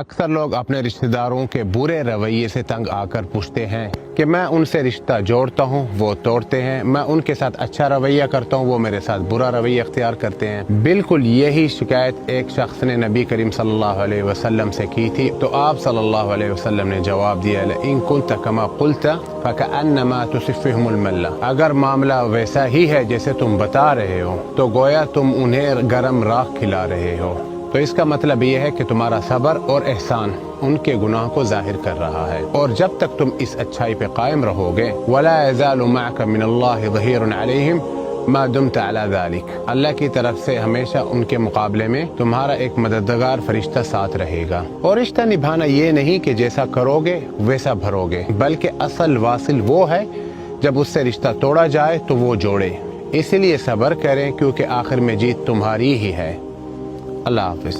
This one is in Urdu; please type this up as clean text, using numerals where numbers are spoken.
اکثر لوگ اپنے رشتہ داروں کے برے رویے سے تنگ آ کر پوچھتے ہیں کہ میں ان سے رشتہ جوڑتا ہوں وہ توڑتے ہیں، میں ان کے ساتھ اچھا رویہ کرتا ہوں وہ میرے ساتھ برا رویہ اختیار کرتے ہیں۔ بالکل یہی شکایت ایک شخص نے نبی کریم صلی اللہ علیہ وسلم سے کی تھی، تو آپ صلی اللہ علیہ وسلم نے جواب دیا لئن كنت كما قلت فكأنما تصفهم الملہ، اگر معاملہ ویسا ہی ہے جیسے تم بتا رہے ہو تو گویا تم انہیں گرم راکھ کھلا رہے ہو۔ تو اس کا مطلب یہ ہے کہ تمہارا صبر اور احسان ان کے گناہ کو ظاہر کر رہا ہے، اور جب تک تم اس اچھائی پہ قائم رہو گے وَلَا يَزَالُ مَعَكَ مِنَ اللَّهِ ظَهِيرٌ عَلَيْهِمْ مَا دُمْتَ عَلَى ذَلِكَ، اللہ کی طرف سے ہمیشہ ان کے مقابلے میں تمہارا ایک مددگار فرشتہ ساتھ رہے گا۔ اور رشتہ نبھانا یہ نہیں کہ جیسا کرو گے ویسا بھرو گے، بلکہ اصل واصل وہ ہے جب اس سے رشتہ توڑا جائے تو وہ جوڑے، اسی لیے صبر کریں کیونکہ آخر میں جیت تمہاری ہی ہے۔ اللہ حافظ۔